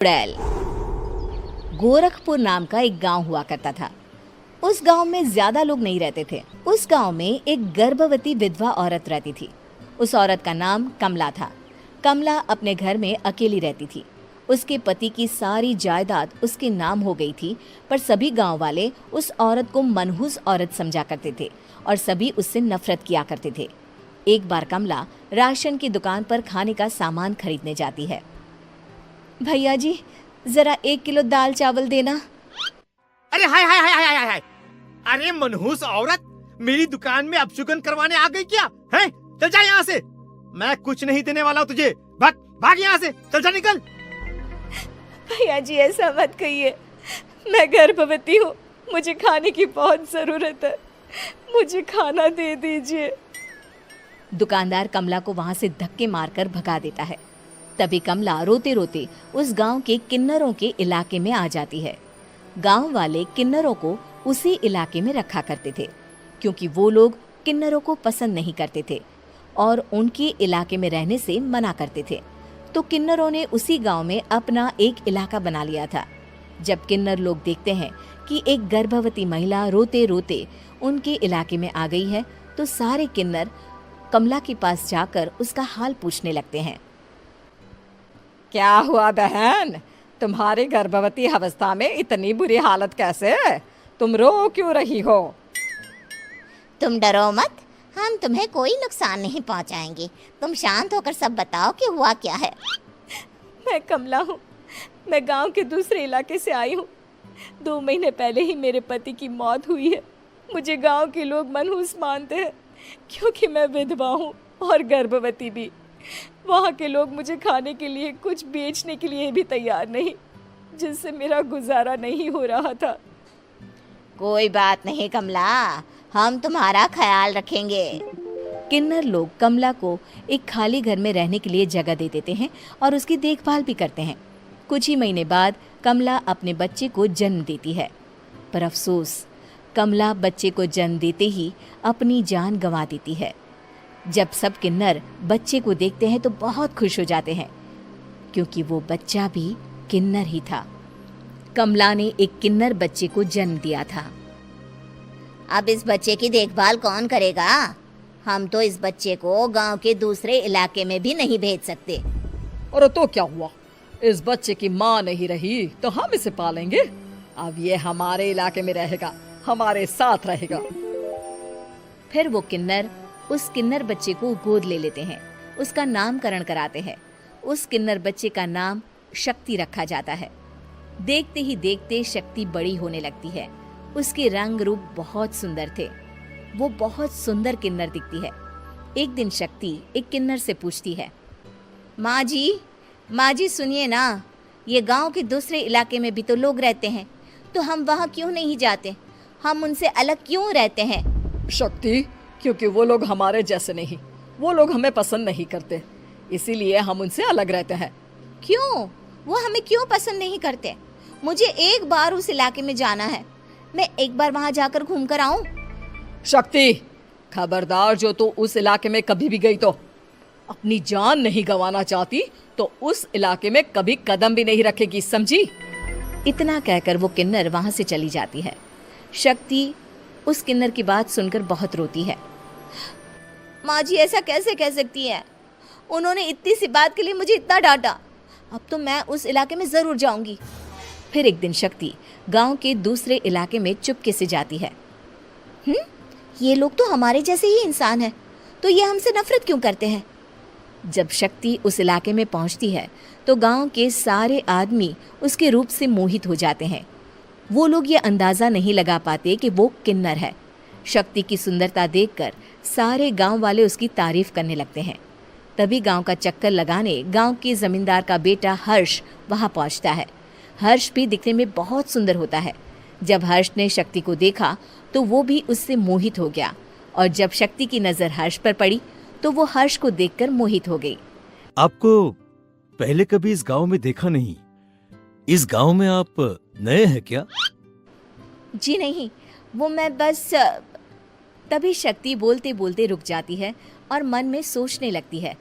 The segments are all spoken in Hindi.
चुड़ैल। गोरखपुर नाम का एक गांव हुआ करता था। उस गांव में ज्यादा लोग नहीं रहते थे। उस गांव में एक गर्भवती विधवा औरत रहती थी। उस औरत का नाम कमला था। कमला अपने घर में अकेली रहती थी। उसके पति की सारी जायदाद उसके नाम हो गई थी, पर सभी गांव वाले उस औरत को मनहूस औरत समझा करते थे और सभी उससे नफरत किया करते थे। एक बार कमला राशन की दुकान पर खाने का सामान खरीदने जाती है। भैया जी, जरा 1 किलो दाल चावल देना। अरे हाय हाय हाय हाय हाय हाय! अरे मनहूस औरत, मेरी दुकान में अपशुगन करवाने आ गई क्या? हैं? चल जा यहाँ से। मैं कुछ नहीं देने वाला हूँ तुझे। भाग भाग यहाँ से, चल जा, निकल। भैया जी, ऐसा मत कहिए। मैं गर्भवती हूँ, मुझे खाने की बहुत जरूरत है। मुझे खाना दे दीजिए। दुकानदार कमला को वहां से धक्के मारकर भगा देता है। तभी कमला रोते रोते उस गांव के किन्नरों के इलाके में आ जाती है। गांव वाले किन्नरों को उसी इलाके में रखा करते थे, क्योंकि वो लोग किन्नरों को पसंद नहीं करते थे और उनके इलाके में रहने से मना करते थे। तो किन्नरों ने उसी गांव में अपना एक इलाका बना लिया था। जब किन्नर लोग देखते हैं कि एक गर्भवती महिला रोते रोते उनके इलाके में आ गई है, तो सारे किन्नर कमला के पास जाकर उसका हाल पूछने लगते हैं। क्या हुआ बहन, तुम्हारी गर्भवती अवस्था में इतनी बुरी हालत कैसे? तुम रो क्यों रही हो? तुम डरो मत, हम तुम्हें कोई नुकसान नहीं पहुंचाएंगे। तुम शांत होकर सब बताओ कि हुआ क्या है। मैं कमला हूँ। मैं गांव के दूसरे इलाके से आई हूँ। 2 महीने पहले ही मेरे पति की मौत हुई है। मुझे गांव के लोग मनहूस मानते हैं, क्योंकि मैं विधवा हूँ और गर्भवती भी। वहाँ के लोग मुझे खाने के लिए कुछ बेचने के लिए भी तैयार नहीं, जिससे मेरा गुजारा नहीं हो रहा था। कोई बात नहीं कमला, हम तुम्हारा ख्याल रखेंगे। किन्नर लोग कमला को एक खाली घर में रहने के लिए जगह दे देते हैं और उसकी देखभाल भी करते हैं। कुछ ही महीने बाद कमला अपने बच्चे को जन्म देती है, पर अफसोस, कमला बच्चे को जन्म देते ही अपनी जान गंवा देती है। जब सब किन्नर बच्चे को देखते हैं तो बहुत खुश हो जाते हैं, क्योंकि वो बच्चा भी किन्नर ही था। कमला ने एक किन्नर बच्चे को जन्म दिया था। अब इस बच्चे की देखभाल कौन करेगा? हम तो इस बच्चे को गांव के दूसरे इलाके में भी नहीं भेज सकते। और तो क्या हुआ, इस बच्चे की माँ नहीं रही तो हम इसे पालेंगे। अब ये हमारे इलाके में रहेगा, हमारे साथ रहेगा। फिर वो किन्नर उस किन्नर बच्चे को गोद ले लेते हैं, उसका नामकरण कराते हैं। उस किन्नर बच्चे का नाम शक्ति रखा जाता है। देखते ही देखते शक्ति बड़ी होने लगती है। उसके रंग रूप बहुत सुंदर थे। वो बहुत सुंदर किन्नर दिखती है। एक दिन शक्ति एक किन्नर से पूछती है, माँ जी सुनिए ना, ये गांव के दूसरे इलाके में भी तो लोग रहते हैं, तो हम वहाँ क्यों नहीं जाते? हम उनसे अलग क्यों रहते हैं? शक्ति, क्योंकि वो लोग हमारे जैसे नहीं, वो लोग हमें पसंद नहीं करते, इसीलिए हम उनसे अलग रहते हैं। क्यों? वो हमें क्यों पसंद नहीं करते? मुझे एक बार उस इलाके में जाना है। मैं एक बार वहाँ जाकर घूम कर आऊं। शक्ति, खबरदार, जो तू उस इलाके में कभी भी गई तो अपनी जान नहीं गंवाना चाहती तो उस इलाके में कभी कदम भी नहीं रखेगी, समझी? इतना कहकर वो किन्नर वहां से चली जाती है। शक्ति उस किन्नर की बात सुनकर बहुत रोती है। माँ जी, ऐसा कैसे कह सकती है? उन्होंने इतनी सी बात के लिए मुझे इतना डांटा। अब तो मैं उस इलाके में जरूर जाऊंगी। फिर एक दिन शक्ति गांव के दूसरे इलाके में चुपके से जाती है। ये लोग तो हमारे जैसे ही इंसान हैं, तो ये हमसे नफरत क्यों करते हैं? जब शक्ति उस इलाके में पहुंचती है तो गांव के सारे आदमी उसके रूप से मोहित हो जाते हैं। वो लोग ये अंदाजा नहीं लगा पाते कि वो किन्नर है। शक्ति की सुंदरता देखकर सारे गांव वाले उसकी तारीफ करने लगते हैं। तभी गांव का चक्कर लगाने गांव के जमींदार का बेटा हर्ष वहां पहुंचता है। हर्ष भी दिखने में बहुत सुंदर होता है। जब हर्ष ने शक्ति को देखा तो वो भी उससे मोहित हो गया, और जब शक्ति की नजर हर्ष पर पड़ी तो वो हर्ष को देखकर मोहित हो गई। आपको पहले कभी इस गांव में देखा नहीं। इस गांव में आप नए हैं क्या? जी नहीं, वो मैं बस। तभी शक्ति बोलते बोलते रुक जाती है और मन में सोचने लगती है,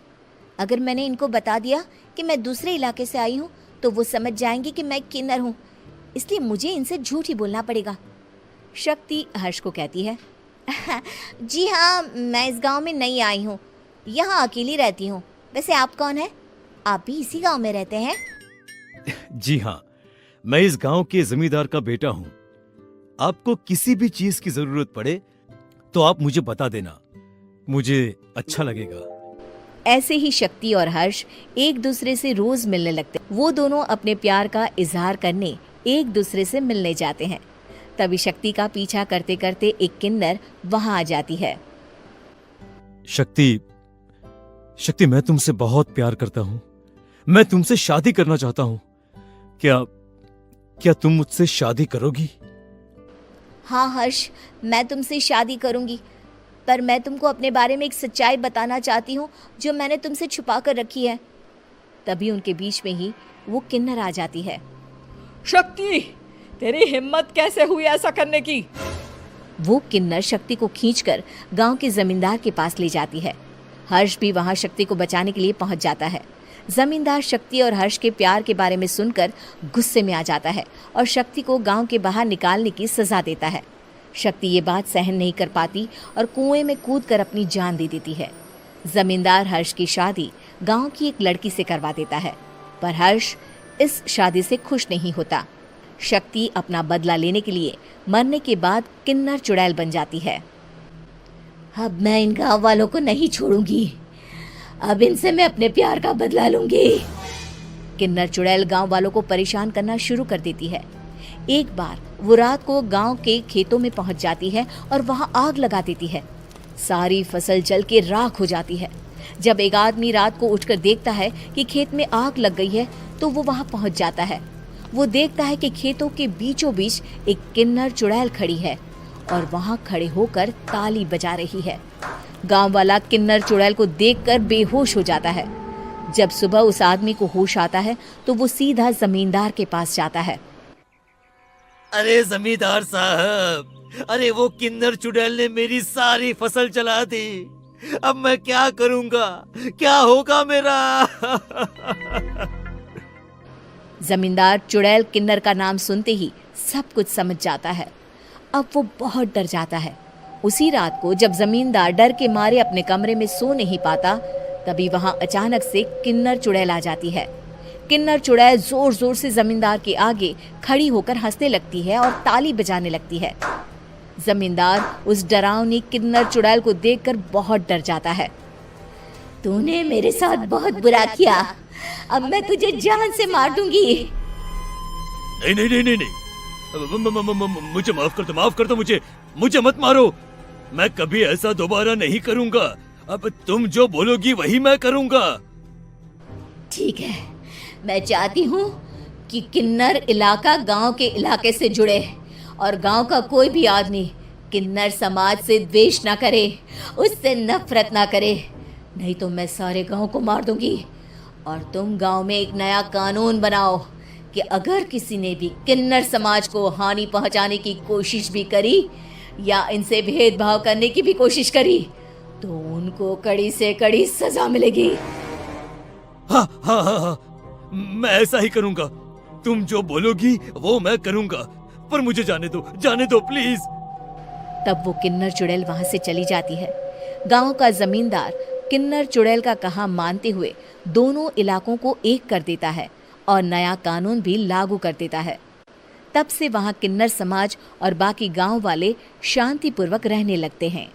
अगर मैंने इनको बता दिया कि मैं दूसरे इलाके से आई हूँ तो वो समझ जाएंगे कि मैं किन्नर हूँ, इसलिए मुझे इनसे झूठ ही बोलना पड़ेगा। शक्ति हर्ष को कहती है, जी हाँ, मैं इस गांव में नई आई हूँ, यहाँ अकेली रहती हूँ। वैसे आप कौन है? आप भी इसी गांव में रहते हैं? जी हाँ, मैं इस गांव के जमींदार का बेटा हूँ। आपको किसी भी चीज की जरूरत पड़े तो आप मुझे बता देना, मुझे अच्छा लगेगा। ऐसे ही शक्ति और हर्ष एक दूसरे से रोज मिलने लगते। वो दोनों अपने प्यार का इजहार करने एक दूसरे से मिलने जाते हैं। तभी शक्ति का पीछा करते करते एक किन्नर वहां आ जाती है। शक्ति, शक्ति, मैं तुमसे बहुत प्यार करता हूँ। मैं तुमसे शादी करना चाहता हूँ। क्या तुम मुझसे शादी करोगी? हाँ हर्ष, मैं तुमसे शादी करूंगी, पर मैं तुमको अपने बारे में एक सच्चाई बताना चाहती हूँ जो मैंने तुमसे छुपा कर रखी है। तभी उनके बीच में ही वो किन्नर आ जाती है। शक्ति, तेरी हिम्मत कैसे हुई ऐसा करने की? वो किन्नर शक्ति को खींचकर गांव के जमींदार के पास ले जाती है। हर्ष भी वहां शक्ति को बचाने के लिए पहुंच जाता है। जमींदार शक्ति और हर्ष के प्यार के बारे में सुनकर गुस्से में आ जाता है और शक्ति को गांव के बाहर निकालने की सजा देता है। शक्ति ये बात सहन नहीं कर पाती और कुएं में कूदकर अपनी जान दे देती है। जमींदार हर्ष की शादी गांव की एक लड़की से करवा देता है, पर हर्ष इस शादी से खुश नहीं होता। शक्ति अपना बदला लेने के लिए मरने के बाद किन्नर चुड़ैल बन जाती है। अब मैं इन गांव वालों को नहीं छोड़ूंगी, अब इनसे मैं अपने प्यार का बदला लूंगी। किन्नर चुड़ैल गांव वालों को परेशान करना शुरू कर देती है। एक बार वो रात को गांव के खेतों में पहुंच जाती है और वहां आग लगा देती है। सारी फसल जल के राख हो जाती है। जब एक आदमी रात को उठकर देखता है कि खेत में आग लग गई है तो वो वहां पहुंच जाता है। वो देखता है कि खेतों के बीचों बीच एक किन्नर चुड़ैल खड़ी है और वहां खड़े होकर ताली बजा रही है। गांव वाला किन्नर चुड़ैल को देखकर बेहोश हो जाता है। जब सुबह उस आदमी को होश आता है तो वो सीधा जमींदार के पास जाता है। अरे जमींदार साहब, अरे वो किन्नर चुड़ैल ने मेरी सारी फसल जला दी। अब मैं क्या करूंगा? क्या होगा मेरा? जमींदार चुड़ैल किन्नर का नाम सुनते ही सब कुछ समझ जाता है। अब वो बहुत डर जाता है। उसी रात को जब जमींदार डर के मारे अपने कमरे में सो नहीं पाता, तभी वहां अचानक से किन्नर चुड़ैल आ जाती है। किन्नर चुड़ैल जोर जोर से जमींदार के आगे खड़ी होकर हंसने लगती है और ताली बजाने लगती है। जमींदार उस डरावनी किन्नर चुड़ैल को देखकर बहुत डर जाता है। तूने मेरे साथ बहुत बुरा किया, अब मैं तुझे जान से मार दूंगी। नहीं नहीं नहीं नहीं नहीं, मुझे माफ कर दो, मुझे मत मारो। मैं कभी ऐसा दोबारा नहीं करूंगा। अब तुम जो बोलोगी वही मैं करूंगा। ठीक है, मैं चाहती हूँ कि किन्नर इलाका गांव के इलाके से जुड़े और गांव का कोई भी आदमी किन्नर समाज से द्वेष ना करे, उससे नफरत ना करे, नहीं तो मैं सारे गांव को मार दूंगी। और तुम गांव में एक नया कानून बनाओ कि अगर किसी ने भी किन्नर समाज को हानि पहुंचाने की कोशिश भी करी या इनसे भेदभाव करने की भी कोशिश करी तो उनको कड़ी से कड़ी सजा मिलेगी। हाँ हाँ हाँ हाँ, मैं ऐसा ही करूंगा। तुम जो बोलोगी वो मैं करूंगा, पर मुझे जाने दो प्लीज। तब वो किन्नर चुड़ैल वहां से चली जाती है। गांव का जमींदार किन्नर चुड़ैल का कहा मानते हुए दोनों इलाकों को एक कर देता है और नया कानून भी लागू कर देता है। तब से वहां किन्नर समाज और बाकी गांव वाले शांतिपूर्वक रहने लगते हैं।